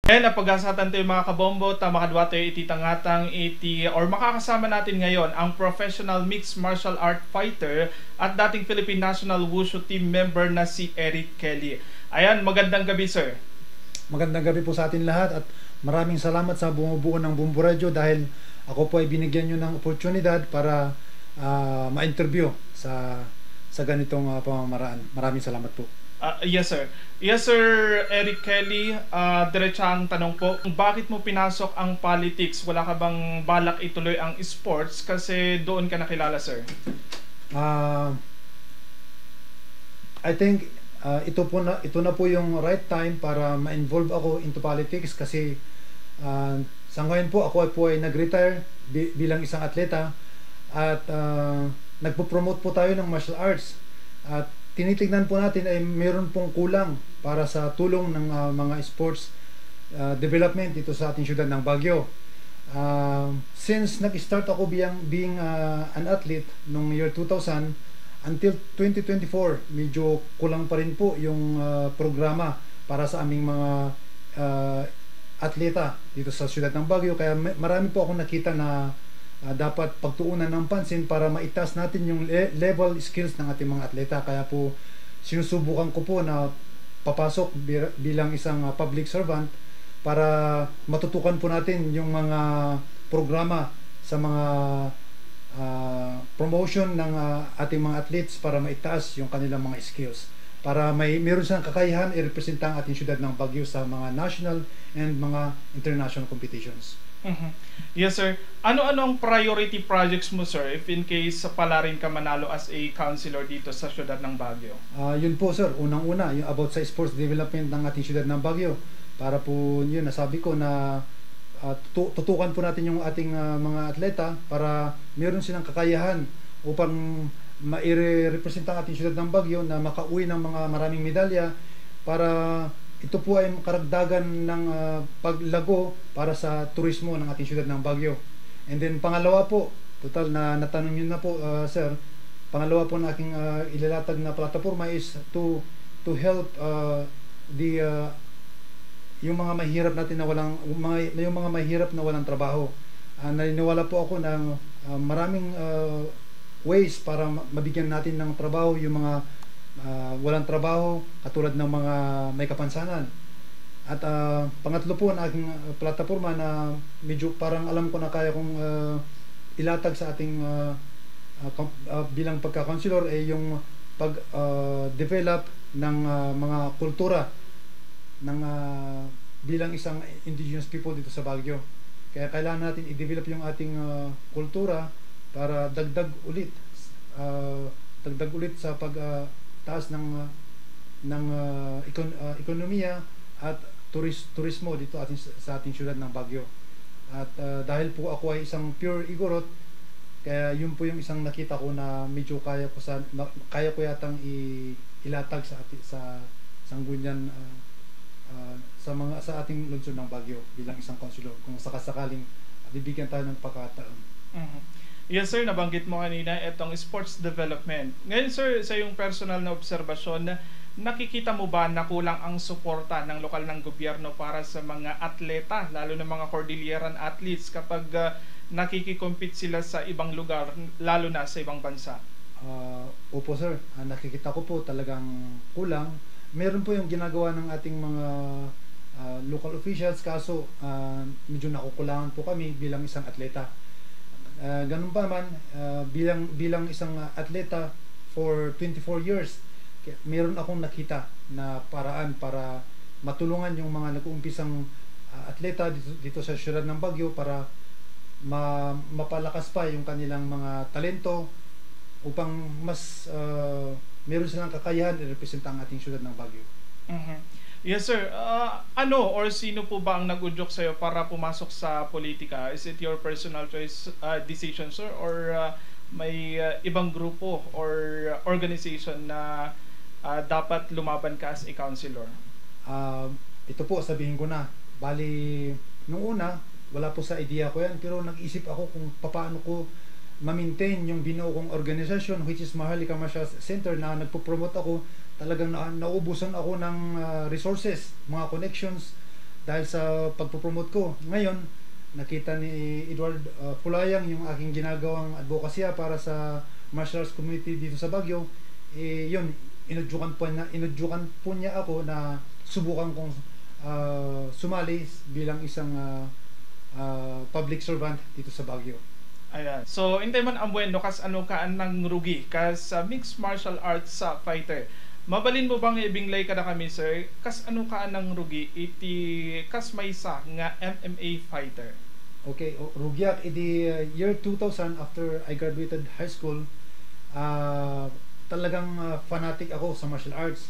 Ngayon, napag-asatan tayo mga kabombo, tamakadwa tayo ititangatang or makakasama natin ngayon ang professional mixed martial art fighter at dating Philippine National Wushu team member na si Eric Kelly. Ayan, magandang gabi sir. Magandang gabi po sa atin lahat at maraming salamat sa bumubuo ng Bumbu Radio dahil ako po ay binigyan nyo ng oportunidad para ma-interview sa ganitong pamamaraan. Maraming salamat po. Yes sir. Yes sir, Eric Kelly, diretsang tanong po, bakit mo pinasok ang politics? Wala ka bang balak ituloy ang sports kasi doon ka nakilala sir? I think ito na po yung right time para ma-involve ako into politics kasi sa ngayon po ako ay nag-retire bilang isang atleta at nagpo-promote po tayo ng martial arts at tinitignan po natin ay mayroon pong kulang para sa tulong ng mga sports development dito sa ating syudad ng Baguio. Since nag-start ako being an athlete noong year 2000 until 2024, medyo kulang pa rin po yung programa para sa aming mga atleta dito sa syudad ng Baguio. Kaya marami po akong nakita na dapat pagtuunan ng pansin para maitas natin yung level skills ng ating mga atleta. Kaya po sinusubukan ko po na papasok bilang isang public servant para matutukan po natin yung mga programa sa mga promotion ng ating mga athletes para maitaas yung kanilang mga skills. Para meron silang kakayahan i-representa ang ating syudad ng Baguio sa mga national and mga international competitions. Yes sir. Ano-ano ang priority projects mo sir if in case pala rin ka manalo as a counselor dito sa syudad ng Baguio? Yun po sir, unang-una yung about sa sports development ng ating syudad ng Baguio. Para po yun, nasabi ko na tutukan po natin yung ating mga atleta para meron silang kakayahan upang ma-representa ang ating syudad ng Baguio na makauwi ng mga maraming medalya para ito po ay karagdagan ng paglago para sa turismo ng ating syudad ng Baguio. And then pangalawa po, total na natanong nyo na po sir, pangalawa po na aking ilalatag na plataforma is to help yung mga mahirap natin na yung mga mahirap na walang trabaho. Naniniwala po ako ng maraming ways para mabigyan natin ng trabaho yung mga walang trabaho katulad ng mga may kapansanan. At pangatlo po na aking plataforma na medyo parang alam ko na kaya kong ilatag sa ating bilang pagka-counselor ay yung pag-develop ng mga kultura ng bilang isang indigenous people dito sa Baguio. Kaya kailangan natin i-develop yung ating kultura para dagdag ulit sa pagtaas ng ekonomiya at turismo dito sa ating syudad ng Baguio. At dahil po ako ay isang pure Igorot, kaya yun po yung isang nakita ko na medyo kaya ko yatang ilatag sa Sangguniang sa ating lungsod ng Baguio bilang isang konsulor kung sakasakaling bibigyan tayo ng pagkakataon. Yes sir, nabanggit mo kanina itong sports development. Ngayon sir, sa yung personal na obserbasyon, nakikita mo ba na kulang ang suporta ng lokal ng gobyerno para sa mga atleta, lalo na mga Cordilleran athletes kapag nakikikompete sila sa ibang lugar, lalo na sa ibang bansa? Opo sir, nakikita ko po talagang kulang. Meron po yung ginagawa ng ating mga local officials, kaso medyo nakukulangan po kami bilang isang atleta. Ganun pa man, bilang isang atleta for 24 years, meron akong nakita na paraan para matulungan yung mga nag-uumpisang atleta dito sa syudad ng Baguio para mapalakas pa yung kanilang mga talento upang mas meron silang kakayahan i-representa ang ating syudad ng Baguio. Yes sir. Or sino po ba ang nag-udyok sa'yo para pumasok sa politika? Is it your personal choice decision sir? Or may ibang grupo or organization na dapat lumaban ka as a counselor? Ito po, sabihin ko na. Bali, nung una, wala po sa idea ko yan. Pero nag-isip ako kung paano ko ma-maintain yung binuo kong organization which is Maharlika Martial Center na nagpo-promote ako. Talagang naubusan ako ng resources, mga connections dahil sa pagpopromote ko. Ngayon, nakita ni Edward Pulayang yung aking ginagawang advokasya para sa martial arts community dito sa Baguio. Yun, inudyukan po niya ako na subukan kong sumali bilang isang public servant dito sa Baguio. Ayan. So, intay man ang bueno kas ano ka nang rugi kas mixed martial arts fighter. Mabalin mo bang ibinglay ka na kami, sir? Kas ano ka nang rugi iti kas maysa nga MMA fighter. Okay, rugyak iti year 2000 after I graduated high school, talagang fanatic ako sa martial arts.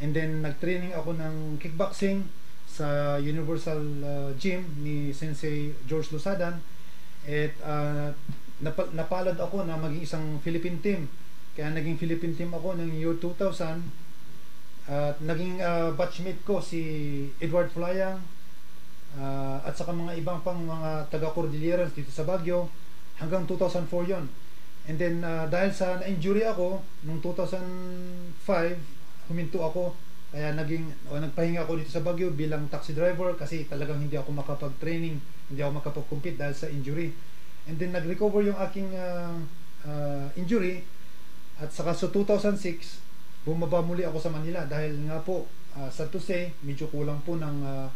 And then nag-training ako ng kickboxing sa Universal Gym ni Sensei George Lusadan. At napalad ako na maging isang Philippine team. Kaya naging Philippine team ako ng year 2000. At naging batchmate ko si Edward Pulayang at saka mga ibang pang mga taga-Cordilleras dito sa Baguio hanggang 2004 yon. And then dahil sa na-injury ako noong 2005, huminto ako. Kaya nagpahinga ako dito sa Baguio bilang taxi driver kasi talagang hindi ako makapag-training, hindi ako makapag-compete dahil sa injury. And then nag-recover yung aking injury at saka sa 2006 bumaba muli ako sa Manila dahil nga po sad to say medyo kulang po ng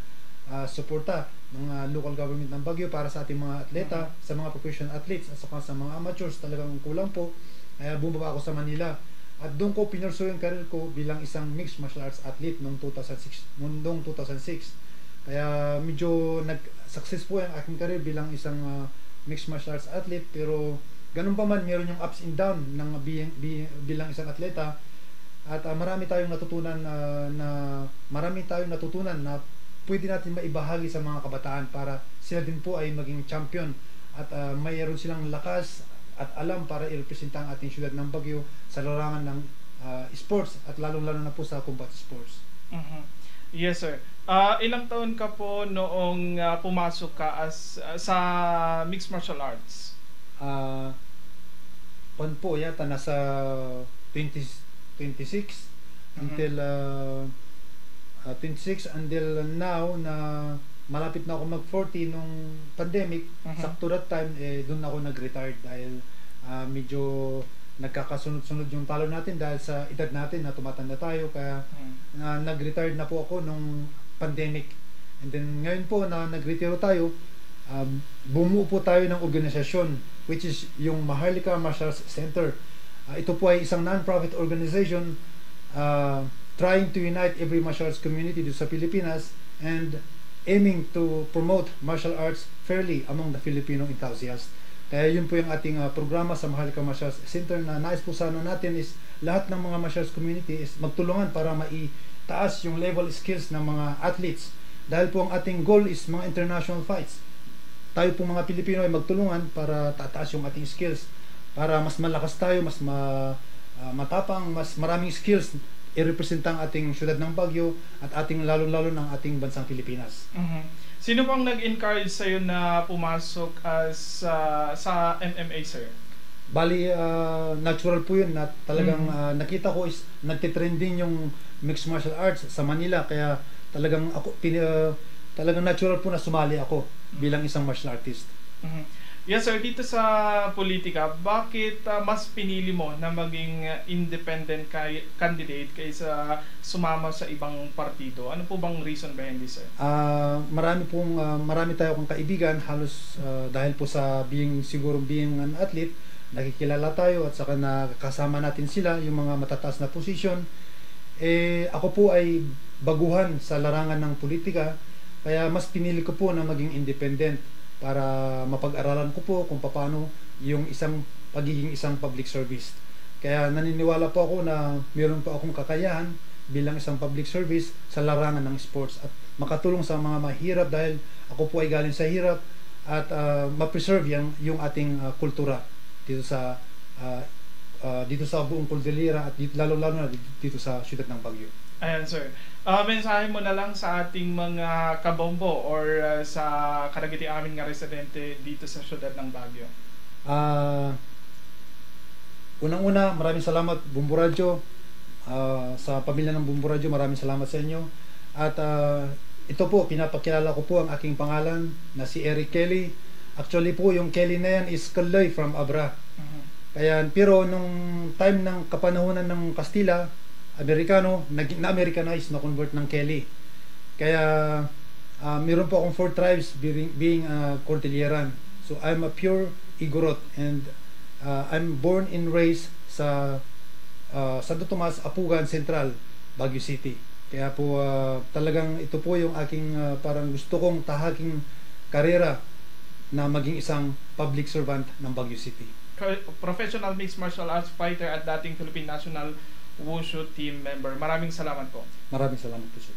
suporta ng local government ng Baguio para sa ating mga atleta, sa mga professional athletes at saka sa mga amateurs, talagang kulang po. Kaya bumaba ako sa Manila at doon ko pinursu yung career ko bilang isang mixed martial arts athlete noong 2006. Kaya medyo nag-success po yung aking career bilang isang mixed martial arts athlete, pero ganun pa man meron yung ups and down ng bilang isang atleta. At marami tayong natutunan na pwede natin maibahagi sa mga kabataan para sila din po ay maging champion at mayroon silang lakas at alam para i-representa ang ating syudad ng Baguio sa larangan ng sports at lalong-lalo na po sa combat sports. Yes, sir. Ilang taon ka po noong pumasok ka sa mixed martial arts? Po yata nasa 26 until 26 until now na malapit na ako mag-40 nung pandemic. Sakto that time doon ako nag-retired dahil medyo nagkakasunod-sunod yung talo natin dahil sa edad natin na tumatanda tayo, kaya nag-retired na po ako nung pandemic. And then ngayon po na nag-retiro tayo, bumuo po tayo ng organisasyon which is yung Maharlika Martial Arts Center. Ito po ay isang non-profit organization trying to unite every martial arts community dito sa Pilipinas and aiming to promote martial arts fairly among the Filipino enthusiasts. Kaya yun po yung ating programa sa Maharlika Martial Arts Center na nais po sana natin is lahat ng mga martial arts community is magtulungan para maitaas yung level skills ng mga athletes. Dahil po ang ating goal is mga international fights. Tayo po mga Pilipino ay magtulungan para tataas yung ating skills, para mas malakas tayo, mas matapang, mas maraming skills i-representa ang ating syudad ng Baguio at ating lalo-lalo ng ating bansang Pilipinas. Sino bang nag-encourage sa'yo na pumasok sa MMA, sir? Bali, natural po yun na talagang nakita ko is nagtitrending yung mixed martial arts sa Manila, kaya talagang talagang natural po na sumali ako bilang isang martial artist. Yes, sir. Dito sa politika, bakit mas pinili mo na maging independent candidate kaysa sumama sa ibang partido? Ano po bang reason behind this, sir? Marami tayo kong kaibigan, halos dahil po sa being an athlete, nakikilala tayo at saka nakasama natin sila, yung mga matataas na position. Ako po ay baguhan sa larangan ng politika, kaya mas pinili ko po na maging independent para mapag-aralan ko po kung paano yung pagiging isang public service. Kaya naniniwala po ako na mayroon po akong kakayahan bilang isang public service sa larangan ng sports at makatulong sa mga mahirap dahil ako po ay galing sa hirap at ma-preserve yung ating kultura dito sa buong Cordillera at lalo-lalo na dito sa syudad ng Baguio. Ayan, sir. Mensahe mo na lang sa ating mga kabombo or sa karagiti amin nga residente dito sa syudad ng Baguio. Unang-una, maraming salamat Bumbo Radio. Sa pamilya ng Bumbo Radio, maraming salamat sa inyo. At ito po, pinapakilala ko po ang aking pangalan na si Eric Kelly. Actually po, yung Kelly na yan is Kaloy from Abra. Kaya, pero nung time ng kapanahunan ng Kastila, Amerikano, na-Americanize, na-convert ng Kelly. Kaya, meron po akong 4 tribes being Cordilleran. So, I'm a pure Igorot and I'm born and raised sa Santo Tomas, Apugan Central, Baguio City. Kaya po, talagang ito po yung aking parang gusto kong tahaking karera na maging isang public servant ng Baguio City. Professional mixed martial arts fighter at dating Philippine National Wushu team member. Maraming salamat po. Maraming salamat po, sir.